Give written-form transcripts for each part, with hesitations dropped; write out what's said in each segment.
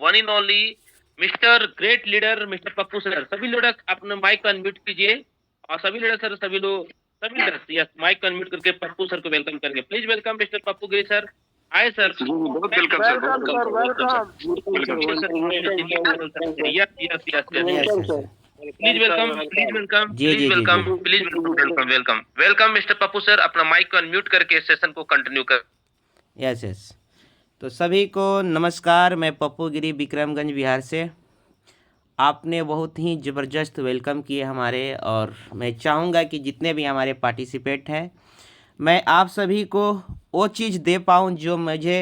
One in only mister great leader mister Pappu sir. सभी लोग अपने माइक को अनम्यूट कीजिए और सभी लीडर सर सभी लोग सभी लीडर्स यस माइक को अनम्यूट करके पप्पू सर को वेलकम करेंगे। Please welcome mister Pappu Giri sir. आए सर। बहुत welcome sir, yes yes yes yes sir. Please welcome please welcome जी प्लीज जी जी वेलकम जी please welcome welcome welcome mister Pappu sir. अपना माइक को अनम्यूट करके सेशन को कंटिन्यू कर। Yes yes. तो सभी को नमस्कार, मैं पप्पू गिरी विक्रमगंज बिहार से। आपने बहुत ही ज़बरदस्त वेलकम किए हमारे, और मैं चाहूँगा कि जितने भी हमारे पार्टिसिपेट हैं, मैं आप सभी को वो चीज़ दे पाऊँ जो मुझे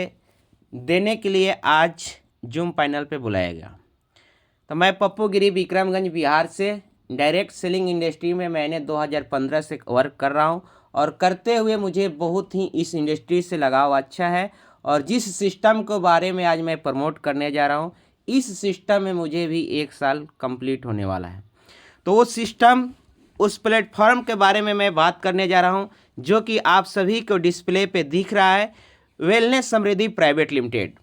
देने के लिए आज जूम पैनल पे बुलाया गया। तो मैं पप्पू गिरी विक्रमगंज बिहार से डायरेक्ट सेलिंग इंडस्ट्री में मैंने 2015 से वर्क कर रहा हूँ, और करते हुए मुझे बहुत ही इस इंडस्ट्री से लगाव अच्छा है। और जिस सिस्टम को बारे में आज मैं प्रमोट करने जा रहा हूँ, इस सिस्टम में मुझे भी 1 साल कंप्लीट होने वाला है। तो वो सिस्टम, उस प्लेटफॉर्म के बारे में मैं बात करने जा रहा हूँ, जो कि आप सभी को डिस्प्ले पे दिख रहा है, वेलनेस समृद्धि प्राइवेट लिमिटेड।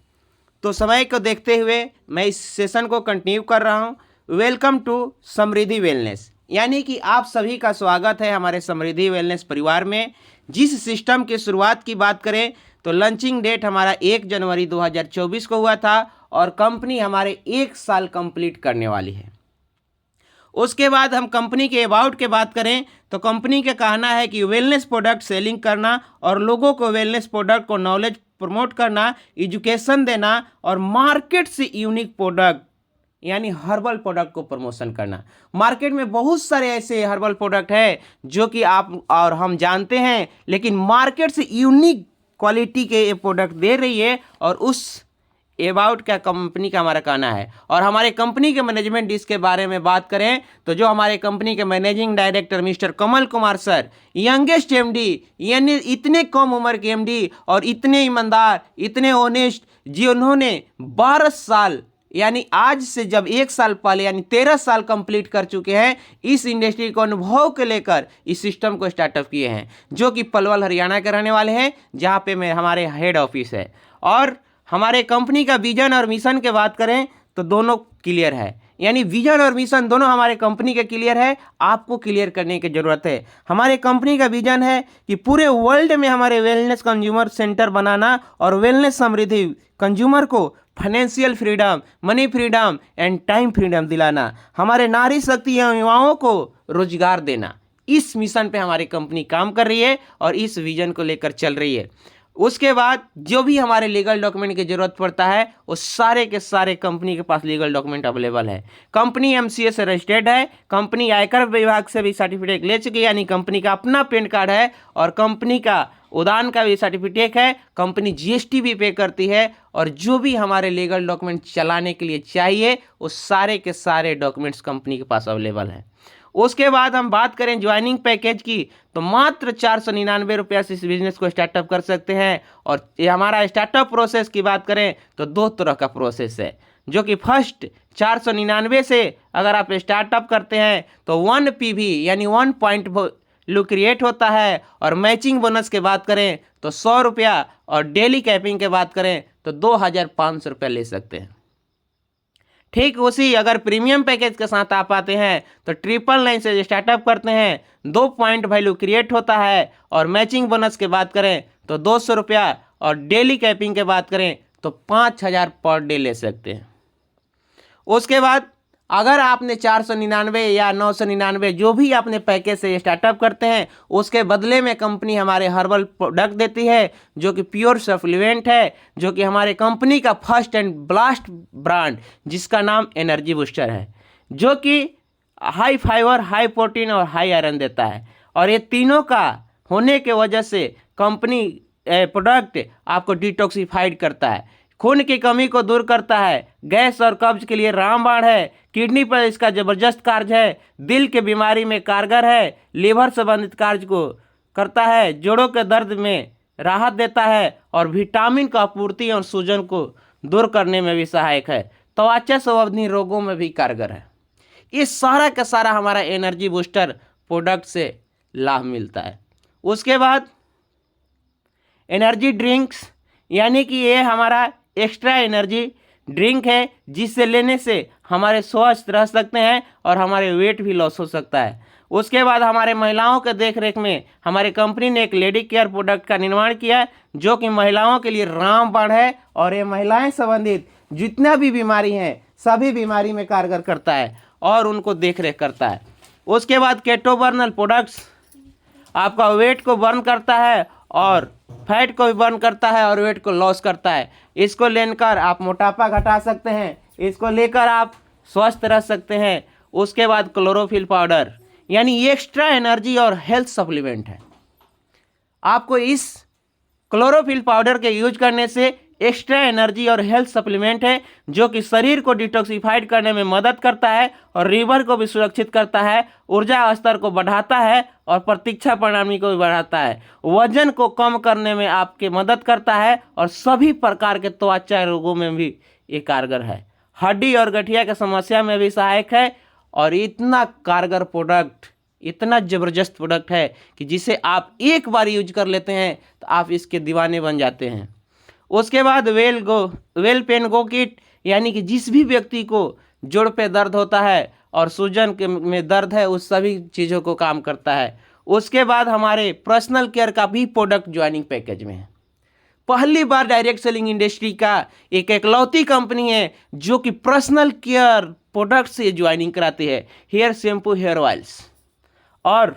तो समय को देखते हुए मैं इस सेशन को कंटिन्यू कर रहा हूँ। वेलकम टू समृद्धि वेलनेस, यानी कि आप सभी का स्वागत है हमारे समृद्धि वेलनेस परिवार में। जिस सिस्टम की शुरुआत की बात करें तो लॉन्चिंग डेट हमारा 1 जनवरी 2024 को हुआ था, और कंपनी हमारे 1 साल कंप्लीट करने वाली है। उसके बाद हम कंपनी के अबाउट के बात करें तो कंपनी का कहना है कि वेलनेस प्रोडक्ट सेलिंग करना और लोगों को वेलनेस प्रोडक्ट को नॉलेज प्रमोट करना, एजुकेशन देना, और मार्केट से यूनिक प्रोडक्ट यानी हर्बल प्रोडक्ट को प्रमोशन करना। मार्केट में बहुत सारे ऐसे हर्बल प्रोडक्ट हैं जो कि आप और हम जानते हैं, लेकिन मार्केट से यूनिक क्वालिटी के ये प्रोडक्ट दे रही है, और उस अबाउट क्या कंपनी का हमारा कहना है। और हमारे कंपनी के मैनेजमेंट इसके बारे में बात करें तो जो हमारे कंपनी के managing director mister Kamal Kumar sir, youngest MD, यानी इतने कम उम्र के एमडी और इतने ईमानदार, इतने ऑनेस्ट, जिन्होंने 12 साल यानी आज से जब 1 साल पहले यानी 13 साल कंप्लीट कर चुके हैं, इस इंडस्ट्री को अनुभव के लेकर इस सिस्टम को स्टार्टअप किए हैं, जो कि पलवल हरियाणा के रहने वाले हैं, जहाँ पे मैं हमारे हेड ऑफिस है। और हमारे कंपनी का विजन और मिशन के बात करें तो दोनों क्लियर है, यानी विजन और मिशन दोनों हमारे कंपनी के क्लियर है, आपको क्लियर करने की ज़रूरत है। हमारे कंपनी का विजन है कि पूरे वर्ल्ड में हमारे वेलनेस कंज्यूमर सेंटर बनाना और वेलनेस समृद्धि कंज्यूमर को financial freedom, money freedom and time freedom दिलाना, हमारे नारी शक्ति एवं युवाओं को रोजगार देना। इस मिशन पे हमारी कंपनी काम कर रही है और इस विजन को लेकर चल रही है। उसके बाद जो भी हमारे लीगल डॉक्यूमेंट की ज़रूरत पड़ता है, वो सारे के सारे कंपनी के पास लीगल डॉक्यूमेंट अवेलेबल है। कंपनी एमसीए से रजिस्टर्ड है, कंपनी आयकर विभाग से भी सर्टिफिकेट ले चुकी है, यानी कंपनी का अपना पैन कार्ड है, और कंपनी का उड़ान का भी सर्टिफिकेट है, कंपनी जीएसटी भी पे करती है, और जो भी हमारे लीगल डॉक्यूमेंट चलाने के लिए चाहिए वो सारे के सारे डॉक्यूमेंट्स कंपनी के पास अवेलेबल है। उसके बाद हम बात करें ज्वाइनिंग पैकेज की, तो मात्र 499 रुपया से इस बिजनेस को स्टार्टअप कर सकते हैं। और ये हमारा स्टार्टअप प्रोसेस की बात करें तो 2 तरह का प्रोसेस है, जो कि फर्स्ट 499 से अगर आप स्टार्टअप करते हैं तो 1 PV यानी 1 पॉइंट क्रिएट होता है, और मैचिंग बोनस की बात करें तो 100 रुपया, और डेली कैपिंग की बात करें तो 2500 रुपया ले सकते हैं। ठीक उसी अगर प्रीमियम पैकेज के साथ आप आते हैं तो 999 से स्टार्टअप करते हैं, 2 पॉइंट वैल्यू क्रिएट होता है, और मैचिंग बोनस की बात करें तो 200 रुपया, और डेली कैपिंग की बात करें तो 5000 पर डे ले सकते हैं। उसके बाद अगर आपने 499 या 999 जो भी आपने पैकेज से स्टार्टअप करते हैं, उसके बदले में कंपनी हमारे हर्बल प्रोडक्ट देती है, जो कि प्योर सप्लीमेंट है, जो कि हमारे कंपनी का फर्स्ट एंड ब्लास्ट ब्रांड, जिसका नाम एनर्जी बूस्टर है, जो कि हाई फाइबर, हाई प्रोटीन और हाई आयरन देता है। और ये तीनों का होने के वजह से कंपनी प्रोडक्ट आपको डिटॉक्सिफाइड करता है, खून की कमी को दूर करता है, गैस और कब्ज के लिए रामबाण है, किडनी पर इसका जबरदस्त कार्य है, दिल के बीमारी में कारगर है, लीवर संबंधित कार्य को करता है, जोड़ों के दर्द में राहत देता है, और विटामिन का आपूर्ति और सूजन को दूर करने में भी सहायक है, त्वचा संबंधी रोगों में भी कारगर है। ये सारा का सारा हमारा एनर्जी बूस्टर प्रोडक्ट से लाभ मिलता है। उसके बाद एनर्जी ड्रिंक्स, यानी कि ये हमारा एक्स्ट्रा एनर्जी ड्रिंक है जिससे लेने से हमारे स्वस्थ रह सकते हैं और हमारे वेट भी लॉस हो सकता है। उसके बाद हमारे महिलाओं के देख रेख में हमारी कंपनी ने एक लेडी केयर प्रोडक्ट का निर्माण किया है जो कि महिलाओं के लिए रामबाण है और ये महिलाएं संबंधित जितना भी बीमारी हैं सभी बीमारी में कारगर करता है और उनको देख रेख करता है। उसके बाद केटोबर्नल प्रोडक्ट्स आपका वेट को बर्न करता है और फैट को भी बर्न करता है और वेट को लॉस करता है। इसको लेकर आप मोटापा घटा सकते हैं, इसको लेकर आप स्वस्थ रह सकते हैं। उसके बाद क्लोरोफिल पाउडर यानी एक्स्ट्रा एनर्जी और हेल्थ सप्लीमेंट है। आपको इस क्लोरोफिल पाउडर के यूज करने से एक्स्ट्रा एनर्जी और हेल्थ सप्लीमेंट है जो कि शरीर को डिटॉक्सिफाइड करने में मदद करता है और लीवर को भी सुरक्षित करता है, ऊर्जा स्तर को बढ़ाता है और प्रतीक्षा प्रणाली को भी बढ़ाता है, वजन को कम करने में आपके मदद करता है और सभी प्रकार के त्वचा रोगों में भी ये कारगर है। हड्डी और गठिया की समस्या में भी सहायक है और इतना कारगर प्रोडक्ट, इतना ज़बरदस्त प्रोडक्ट है कि जिसे आप एक बार यूज कर लेते हैं तो आप इसके दीवाने बन जाते हैं। उसके बाद वेल पेन गो किट यानी कि जिस भी व्यक्ति को जोड़ पे दर्द होता है और सूजन में दर्द है उस सभी चीज़ों को काम करता है। उसके बाद हमारे पर्सनल केयर का भी प्रोडक्ट ज्वाइनिंग पैकेज में है। पहली बार डायरेक्ट सेलिंग इंडस्ट्री का एक एकलौती कंपनी है जो कि पर्सनल केयर प्रोडक्ट से ज्वाइनिंग कराती है। हेयर शैम्पू, हेयर ऑयल्स और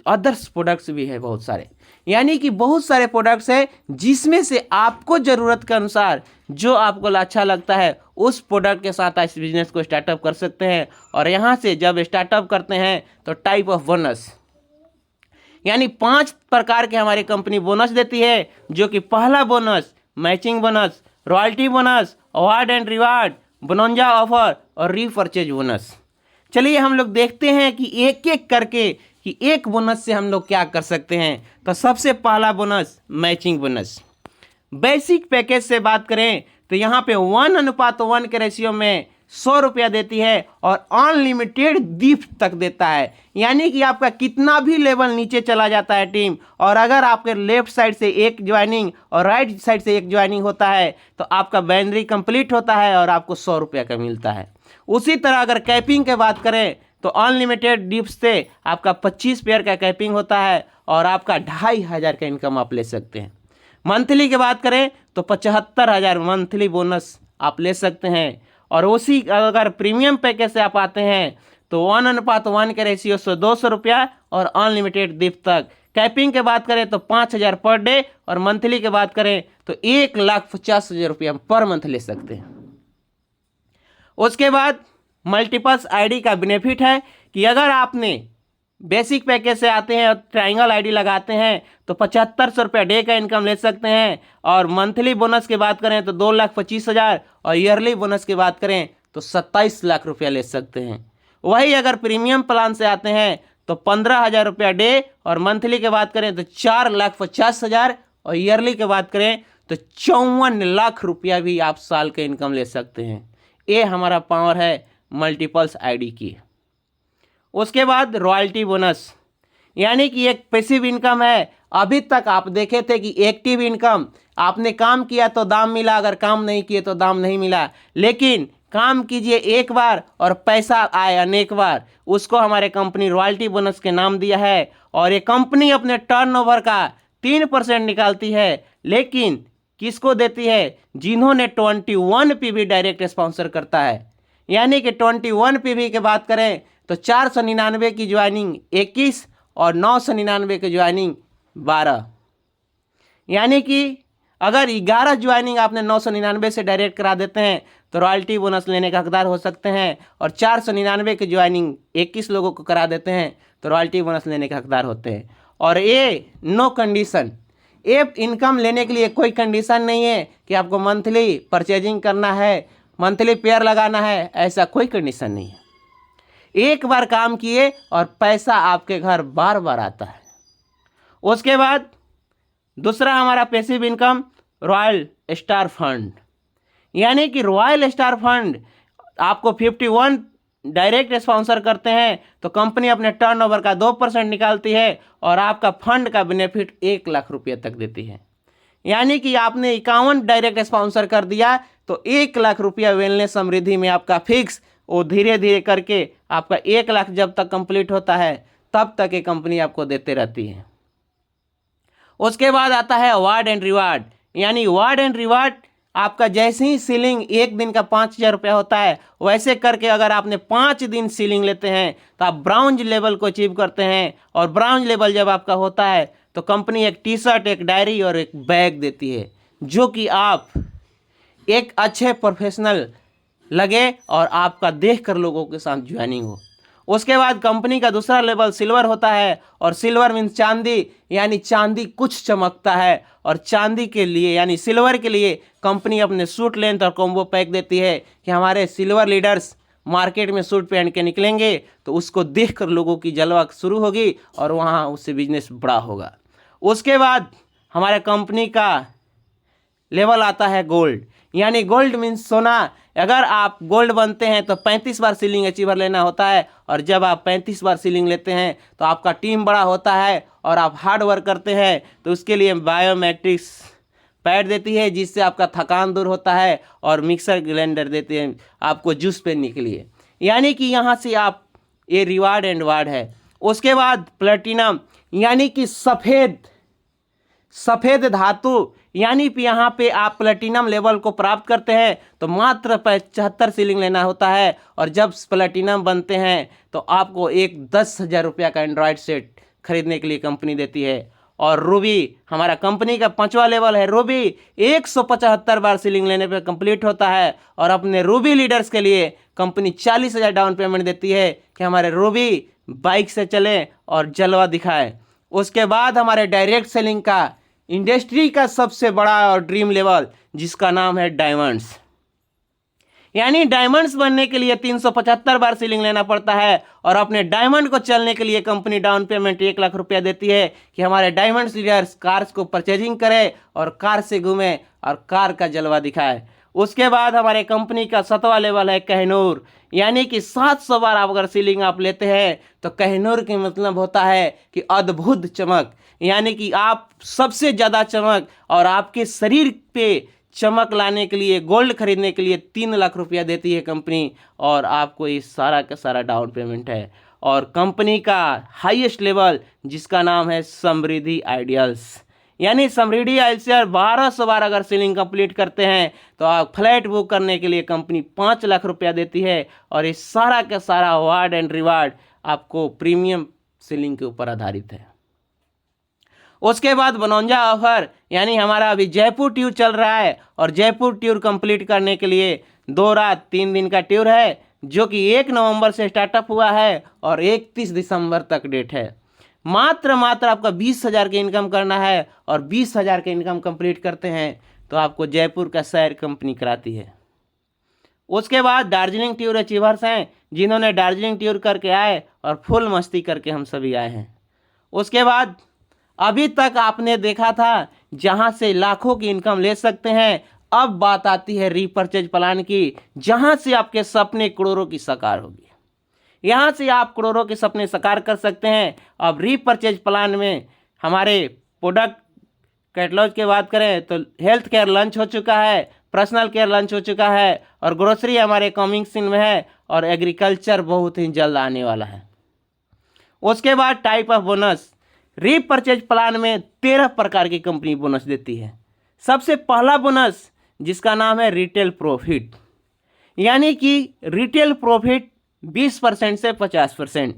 अदर्स प्रोडक्ट्स भी है बहुत सारे, यानी कि बहुत सारे प्रोडक्ट्स हैं जिसमें से आपको ज़रूरत के अनुसार जो आपको अच्छा लगता है उस प्रोडक्ट के साथ इस बिजनेस को स्टार्टअप कर सकते हैं। और यहाँ से जब स्टार्टअप करते हैं तो टाइप ऑफ बोनस यानी 5 प्रकार के हमारी कंपनी बोनस देती है, जो कि पहला bonus matching bonus, royalty bonus, award and reward, bonanza offer और रीपरचेज बोनस। चलिए हम लोग देखते हैं कि एक एक करके कि एक बोनस से हम लोग क्या कर सकते हैं। तो सबसे पहला bonus matching bonus. Basic package से बात करें तो यहाँ पे 1:1 के रेशियो में 100 रुपया देती है और अनलिमिटेड गिफ्ट तक देता है, यानी कि आपका कितना भी लेवल नीचे चला जाता है टीम, और अगर आपके लेफ्ट साइड से एक ज्वाइनिंग और राइट साइड से एक ज्वाइनिंग होता है तो आपका बाइनरी कंप्लीट होता है और आपको 100 रुपया का मिलता है। उसी तरह अगर कैपिंग की बात करें तो अनलिमिटेड गिफ्ट से आपका 25 पेयर का कैपिंग होता है और आपका 2500 का इनकम आप ले सकते हैं। मंथली की बात करें तो 75,000 मंथली बोनस आप ले सकते हैं। और उसी अगर प्रीमियम पैकेज से आप आते हैं तो 1:1 के रेशियो से 200 रुपया और अनलिमिटेड गिफ्ट तक। कैपिंग की बात करें तो 5,000 पर डे और मंथली की बात करें तो 1,50,000 रुपया पर मंथ ले सकते हैं। उसके बाद मल्टीपल्स आईडी का बेनिफिट है कि अगर आपने बेसिक पैकेज से आते हैं और ट्रायंगल आईडी लगाते हैं तो 7500 रुपया डे का इनकम ले सकते हैं। और मंथली बोनस की बात करें तो 2,25,000 और ईयरली बोनस की बात करें तो 27 लाख रुपया ले सकते हैं। वही अगर प्रीमियम प्लान से आते हैं तो 15,000 रुपया डे और मंथली की बात करें तो 4,50,000 और ईयरली की बात करें तो 54 लाख रुपया भी आप साल के इनकम ले सकते हैं। ये हमारा पावर है मल्टीपल्स आईडी की। उसके बाद रॉयल्टी बोनस यानी कि एक पैसिव इनकम है। अभी तक आप देखे थे कि एक्टिव इनकम, आपने काम किया तो दाम मिला, अगर काम नहीं किए तो दाम नहीं मिला, लेकिन काम कीजिए एक बार और पैसा आए अनेक बार, उसको हमारे कंपनी रॉयल्टी बोनस के नाम दिया है। और ये कंपनी अपने टर्नओवर का 3% निकालती है, लेकिन किसको देती है? जिन्होंने 21 PV डायरेक्ट स्पॉन्सर करता है। यानी कि 21 PV की बात करें तो 499 की ज्वाइनिंग 21 और 999 की ज्वाइनिंग 12, यानी कि अगर 11 ज्वाइनिंग आपने 999 से डायरेक्ट करा देते हैं तो रॉयल्टी बोनस लेने का हकदार हो सकते हैं। और 499 की ज्वाइनिंग 21 लोगों को करा देते हैं तो रॉयल्टी बोनस लेने के हकदार होते हैं। और ये नो कंडीशन, ये इनकम लेने के लिए कोई कंडीशन नहीं है कि आपको मंथली परचेजिंग करना है, मंथली पेयर लगाना है, ऐसा कोई कंडीशन नहीं है। एक बार काम किए और पैसा आपके घर बार बार आता है। उसके बाद दूसरा हमारा passive income royal star fund, यानी कि रॉयल स्टार फंड आपको 51 डायरेक्ट स्पॉन्सर करते हैं तो कंपनी अपने टर्नओवर का 2% निकालती है और आपका फंड का बेनिफिट 1 लाख रुपये तक देती है। यानी कि आपने 51 डायरेक्ट स्पॉन्सर कर दिया तो 1 लाख रुपया वेलनेस समृद्धि में आपका फिक्स, वो धीरे धीरे करके आपका 1 लाख जब तक कंप्लीट होता है तब तक ये कंपनी आपको देते रहती है। उसके बाद आता है अवार्ड एंड रिवार्ड, यानी अवार्ड एंड रिवार्ड आपका जैसे ही सीलिंग एक दिन का 5,000 रुपया होता है, वैसे करके अगर आपने 5 दिन सीलिंग लेते हैं तो आप ब्राउन्ज लेवल को अचीव करते हैं। और ब्राउन्ज लेवल जब आपका होता है तो कंपनी एक टी शर्ट, एक डायरी और एक बैग देती है, जो कि आप एक अच्छे प्रोफेशनल लगे और आपका देखकर लोगों के साथ ज्वाइनिंग हो। उसके बाद कंपनी का दूसरा लेवल सिल्वर होता है, और सिल्वर मीन्स चांदी, यानी चांदी कुछ चमकता है। और चांदी के लिए यानी सिल्वर के लिए कंपनी अपने सूट लेंथ और कॉम्बो पैक देती है कि हमारे सिल्वर लीडर्स मार्केट में सूट पहन के निकलेंगे तो उसको देखकर लोगों की जलवा शुरू होगी और वहाँ उससे बिजनेस बड़ा होगा। उसके बाद हमारे कंपनी का लेवल आता है गोल्ड, यानी गोल्ड मीन्स सोना। अगर आप गोल्ड बनते हैं तो 35 बार सीलिंग अचीवर लेना होता है, और जब आप 35 बार सीलिंग लेते हैं तो आपका टीम बड़ा होता है और आप हार्ड वर्क करते हैं, तो उसके लिए बायोमेट्रिक्स पैड देती है जिससे आपका थकान दूर होता है, और मिक्सर ग्राइंडर देते हैं आपको जूस पीने के लिए। यानी कि यहाँ से आप ये रिवार्ड एंड वार्ड है। उसके बाद प्लेटिनम, यानी कि सफ़ेद धातु, यानी कि यहाँ पे आप प्लेटिनम लेवल को प्राप्त करते हैं तो मात्र 75 सीलिंग लेना होता है, और जब प्लेटिनम बनते हैं तो आपको एक 10,000 रुपया का एंड्रॉयड सेट खरीदने के लिए कंपनी देती है। और रूबी हमारा कंपनी का 5वां लेवल है। रूबी 175 बार सीलिंग लेने पे कंप्लीट होता है, और अपने रूबी लीडर्स के लिए कंपनी 40,000 डाउन पेमेंट देती है कि हमारे रूबी बाइक से चलें और जलवा दिखाएं। उसके बाद हमारे डायरेक्ट सेलिंग का इंडस्ट्री का सबसे बड़ा और ड्रीम लेवल, जिसका नाम है डायमंड्स, यानी डायमंड्स बनने के लिए 375 बार सीलिंग लेना पड़ता है, और अपने डायमंड को चलने के लिए कंपनी डाउन पेमेंट 1 लाख रुपया देती है कि हमारे डायमंड्स लीडर्स कार्स को परचेजिंग करें और कार से घूमें और कार का जलवा दिखाए। उसके बाद हमारे कंपनी का 7वां लेवल है कहनूर, यानी कि 700 बार आप अगर सीलिंग आप लेते हैं तो कहनूर के मतलब होता है कि अद्भुत चमक, यानी कि आप सबसे ज़्यादा चमक, और आपके शरीर पे चमक लाने के लिए गोल्ड खरीदने के लिए 3 लाख रुपया देती है कंपनी, और आपको ये सारा का सारा डाउन पेमेंट है। और कंपनी का हाईएस्ट लेवल जिसका नाम है समृद्धि आइडियल्स, यानी समृद्धि आइडियल्स 1200 बार अगर सीलिंग कंप्लीट करते हैं तो आप फ्लैट बुक करने के लिए कंपनी 5 लाख रुपया देती है, और ये सारा का सारा अवार्ड एंड रिवार्ड आपको प्रीमियम सीलिंग के ऊपर आधारित है। उसके बाद बनौंजा ऑफर, यानी हमारा अभी जयपुर टूर चल रहा है, और जयपुर टूर कंप्लीट करने के लिए 2 रात 3 दिन का टूर है, जो कि 1 नवंबर से स्टार्टअप हुआ है और 31 दिसंबर तक डेट है। मात्र आपका 20,000 की इनकम करना है, और 20,000 के इनकम कंप्लीट करते हैं तो आपको जयपुर का सैर कंपनी कराती है। उसके बाद दार्जिलिंग टूर अचीवर्स हैं, जिन्होंने दार्जिलिंग टूर करके आए और फुल मस्ती करके हम सभी आए हैं। उसके बाद अभी तक आपने देखा था जहां से लाखों की इनकम ले सकते हैं, अब बात आती है रीपर्चेज प्लान की, जहां से आपके सपने करोड़ों की साकार होगी। यहां से आप करोड़ों के सपने साकार कर सकते हैं। अब रीपर्चेज प्लान में हमारे प्रोडक्ट कैटलॉग की बात करें तो हेल्थ केयर लॉन्च हो चुका है, पर्सनल केयर लॉन्च हो चुका है, और ग्रोसरी हमारे कमिंग सीन में है, और एग्रीकल्चर बहुत ही जल्द आने वाला है। उसके बाद type of bonus, repurchase plan में 13 प्रकार की कंपनी बोनस देती है। सबसे पहला बोनस जिसका नाम है रिटेल प्रॉफिट, यानी कि रिटेल प्रॉफिट 20% से 50%।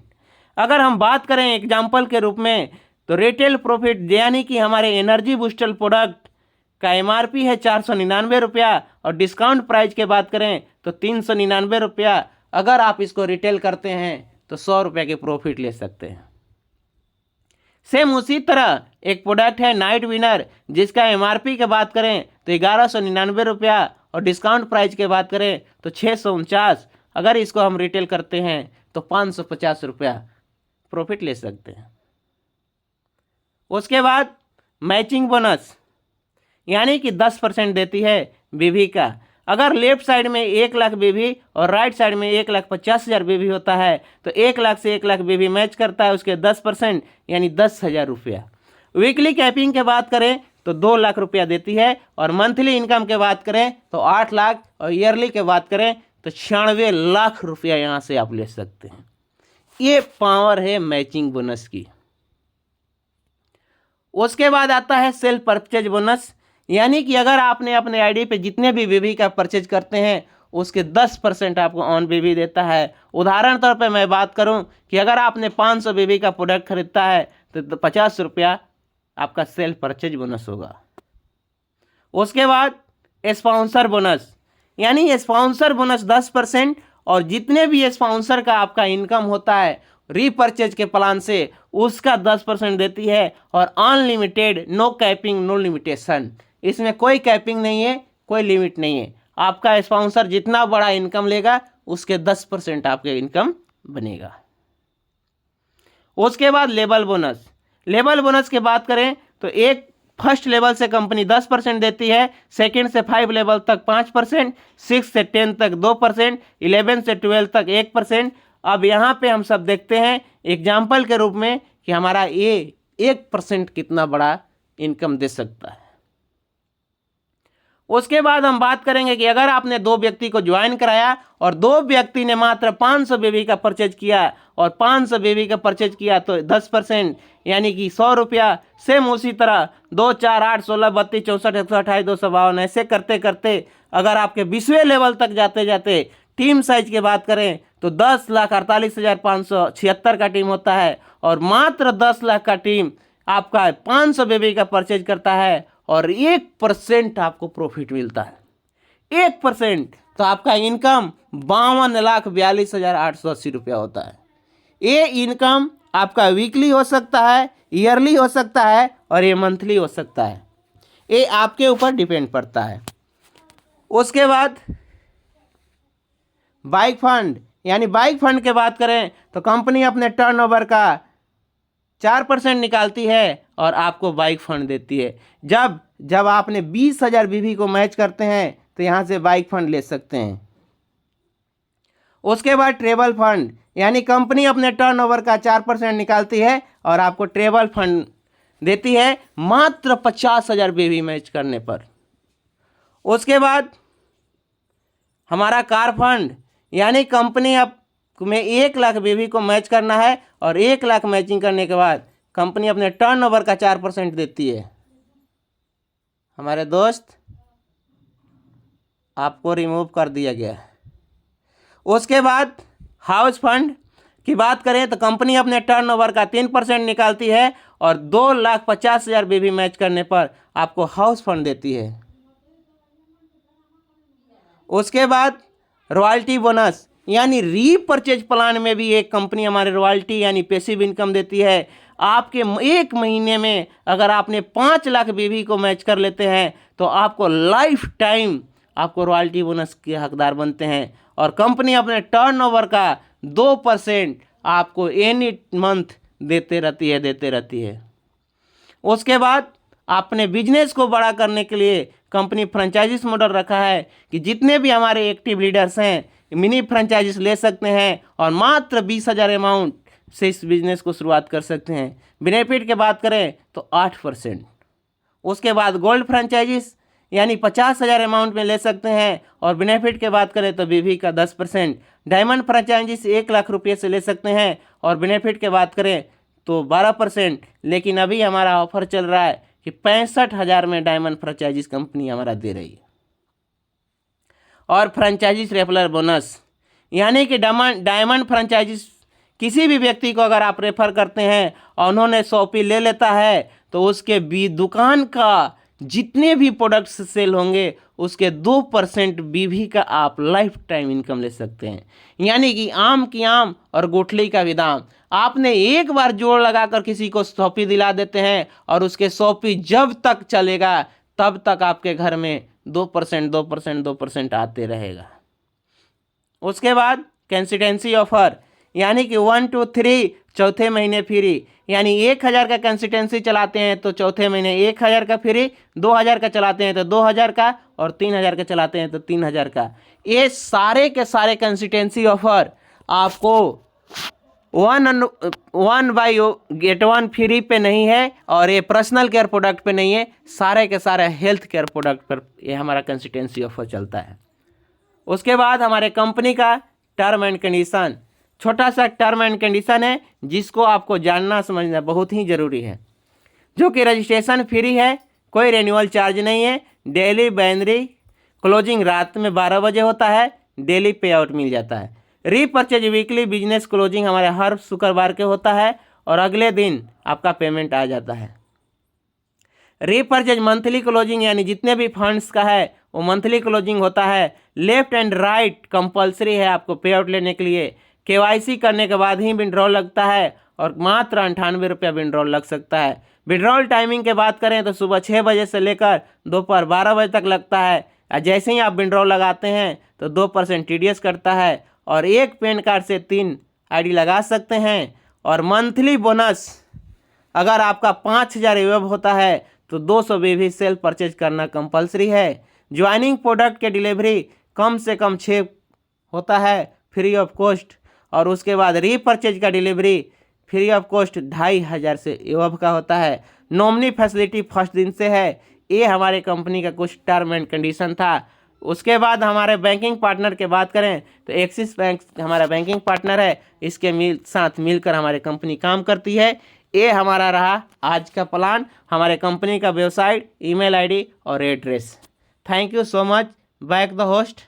अगर हम बात करें एग्जाम्पल के रूप में तो रिटेल प्रॉफिट यानी कि हमारे एनर्जी बूस्टर प्रोडक्ट का एमआरपी है 499 रुपया, और डिस्काउंट प्राइस के बात करें तो 399 रुपया। अगर आप इसको रिटेल करते हैं तो 100 रुपये के प्रॉफिट ले सकते हैं। सेम उसी तरह एक प्रोडक्ट है नाइट विनर, जिसका एमआरपी की बात करें तो 1199 रुपया, और डिस्काउंट प्राइस की बात करें तो 649। अगर इसको हम रिटेल करते हैं तो 550 रुपया प्रॉफिट ले सकते हैं। उसके बाद मैचिंग बोनस, यानी कि 10% देती है बीवी का। अगर लेफ्ट साइड में 1 लाख बीवी और राइट साइड में 1,50,000 बीवी होता है तो 1 लाख से 1 लाख बीवी मैच करता है, उसके 10% यानी 10,000 रुपया। वीकली कैपिंग की बात करें तो 2 लाख रुपया देती है। और मंथली इनकम के बात करें तो 8 लाख, और ईयरली के बात करें तो 96 लाख रुपया यहाँ से आप ले सकते हैं। ये पावर है मैचिंग बोनस की। उसके बाद आता है सेल्फ परचेज बोनस, यानी कि अगर आपने अपने आईडी पे जितने भी बेबी का परचेज करते हैं उसके 10% आपको ऑन बेबी देता है। उदाहरण तौर पे मैं बात करूं कि अगर आपने 500 बेबी का प्रोडक्ट खरीदता है तो 50 रुपया आपका सेल्फ परचेज बोनस होगा। उसके बाद स्पॉन्सर बोनस, यानी स्पॉन्सर बोनस 10%, और जितने भी स्पॉन्सर का आपका इनकम होता है रीपरचेज के प्लान से उसका 10% देती है। और unlimited, no capping no limitation, इसमें कोई कैपिंग नहीं है, कोई लिमिट नहीं है। आपका स्पॉन्सर जितना बड़ा इनकम लेगा उसके 10% आपके इनकम बनेगा। उसके बाद लेवल बोनस। लेवल बोनस की बात करें तो एक फर्स्ट लेवल से कंपनी 10% देती है, सेकंड से 5 लेवल तक 5%, 6 से 10 तक 2%, 11 से 12 तक 1%। अब यहाँ पे हम सब देखते हैं एग्जाम्पल के रूप में कि हमारा ये 1% कितना बड़ा इनकम दे सकता है। उसके बाद हम बात करेंगे कि अगर आपने 2 व्यक्ति को ज्वाइन कराया और 2 व्यक्ति ने मात्र 500 बेबी का परचेज किया और 500 बेबी का परचेज किया तो 10% यानी कि 100 रुपया। सेम उसी तरह 2, 4, 8, 16, 32, 64, 128, 252 ऐसे करते करते अगर आपके 20वें लेवल तक जाते जाते टीम साइज की बात करें तो 10,48,576 का टीम होता है, और मात्र 10 लाख का टीम आपका 500 बेबी का परचेज करता है और 1% आपको प्रॉफिट मिलता है। 1% तो आपका इनकम 52,42,880 रुपया होता है। ये इनकम आपका वीकली हो सकता है, ईयरली हो सकता है और ये मंथली हो सकता है। ये आपके ऊपर डिपेंड पड़ता है। उसके बाद बाइक फंड, यानी बाइक फंड की बात करें तो कंपनी अपने टर्नओवर का 4% निकालती है और आपको बाइक फंड देती है। जब आपने 20,000 बीवी को मैच करते हैं तो यहाँ से बाइक फंड ले सकते हैं। उसके बाद ट्रेवल फंड, यानी कंपनी अपने टर्नओवर का 4% निकालती है और आपको ट्रेवल फंड देती है मात्र 50,000 बेबी मैच करने पर। उसके बाद हमारा कार फंड, यानी कंपनी अब में 1 लाख बेबी को मैच करना है और 1 लाख मैचिंग करने के बाद कंपनी अपने टर्नओवर का 4% देती है। हमारे दोस्त आपको रिमूव कर दिया गया। उसके बाद हाउस फंड की बात करें तो कंपनी अपने टर्नओवर का 3% निकालती है और 2,50,000 बेबी मैच करने पर आपको हाउस फंड देती है। उसके बाद रॉयल्टी बोनस, यानी रीपरचेज प्लान में भी एक कंपनी हमारे रॉयल्टी यानी पैसिव इनकम देती है। आपके 1 महीने में अगर आपने 5 लाख बेबी को मैच कर लेते हैं तो आपको लाइफ टाइम आपको रॉयल्टी बोनस के हकदार बनते हैं। और कंपनी अपने टर्नओवर का 2% आपको एनी मंथ देते रहती है। उसके बाद अपने बिजनेस को बड़ा करने के लिए कंपनी फ्रेंचाइजिस मॉडल रखा है कि जितने भी हमारे एक्टिव लीडर्स हैं मिनी फ्रेंचाइजिस ले सकते हैं और मात्र 20,000 अमाउंट से इस बिजनेस को शुरुआत कर सकते हैं। बेनिफिट की बात करें तो 8%। उसके बाद गोल्ड फ्रेंचाइजिस यानी 50,000 अमाउंट में ले सकते हैं और बेनिफिट की बात करें तो बीवी का 10%। डायमंड फ्रेंचाइजिस 1 लाख रुपये से ले सकते हैं और बेनिफिट की बात करें तो 12%। लेकिन अभी हमारा ऑफर चल रहा है कि 65,000 में डायमंड फ्रेंचाइजिस कंपनी हमारा दे रही है। और फ्रेंचाइजिस रेफरल बोनस, यानी कि डायमंड फ्रेंचाइजिस किसी भी व्यक्ति को अगर आप रेफर करते हैं और उन्होंने 100 पी ले लेता है तो उसके भी दुकान का जितने भी प्रोडक्ट्स सेल होंगे उसके 2% बीवी का आप लाइफ टाइम इनकम ले सकते हैं। यानी कि आम की आम और गुठली का भी दाम। आपने एक बार जोड़ लगाकर किसी को 100 पी दिला देते हैं और उसके 100 पी जब तक चलेगा तब तक आपके घर में 2% आते रहेगा। उसके बाद कंसिस्टेंसी ऑफर, यानी कि 1 to 3 चौथे महीने फ्री, यानी 1,000 का कंसिस्टेंसी चलाते हैं तो चौथे महीने 1,000 का फ्री, 2,000 का चलाते हैं तो 2,000 का और 3,000 का चलाते हैं तो 3,000 का। ये सारे के सारे कंसिस्टेंसी ऑफर आपको one by get one free पे नहीं है, और ये पर्सनल केयर प्रोडक्ट पे नहीं है, सारे के सारे हेल्थ केयर प्रोडक्ट पर ये हमारा कंसिस्टेंसी ऑफर चलता है। उसके बाद हमारे कंपनी का टर्म एंड कंडीशन, छोटा सा टर्म एंड कंडीशन है जिसको आपको जानना समझना बहुत ही ज़रूरी है, जो कि रजिस्ट्रेशन फ्री है, कोई रिन्यूअल चार्ज नहीं है, डेली बाइनरी क्लोजिंग रात में 12 बजे होता है, डेली पे आउट मिल जाता है। रीपर्चेज वीकली बिजनेस क्लोजिंग हमारे हर शुक्रवार के होता है और अगले दिन आपका पेमेंट आ जाता है। रीपर्चेज मंथली क्लोजिंग यानी जितने भी फंड्स का है वो मंथली क्लोजिंग होता है। लेफ्ट एंड राइट कंपलसरी है आपको पे आउट लेने के लिए, केवाईसी करने के बाद ही विड्रॉल लगता है और मात्र 98 रुपया विड्रॉल लग सकता है। विड्रॉल टाइमिंग की बात करें तो सुबह 6 बजे से लेकर दोपहर 12 बजे तक लगता है। जैसे ही आप विड्रॉल लगाते हैं तो 2% TDS कटता है और एक पैन कार्ड से 3 ID लगा सकते हैं। और मंथली बोनस अगर आपका 5000 एवब होता है तो 200 बेबी सेल्फ परचेज करना कंपलसरी है। ज्वाइनिंग प्रोडक्ट के डिलीवरी कम से कम 6 होता है फ्री ऑफ कॉस्ट, और उसके बाद रीपरचेज का डिलीवरी फ्री ऑफ कॉस्ट 2500 से एवब का होता है। नॉमिनी फैसिलिटी फर्स्ट दिन से है। ये हमारे कंपनी का कुछ टर्म एंड कंडीशन था। उसके बाद हमारे बैंकिंग पार्टनर की बात करें तो एक्सिस बैंक हमारा बैंकिंग पार्टनर है, इसके साथ मिलकर हमारी कंपनी काम करती है। ये हमारा रहा आज का प्लान, हमारे कंपनी का वेबसाइट, ईमेल ID और address. Thank you so much. Back the host.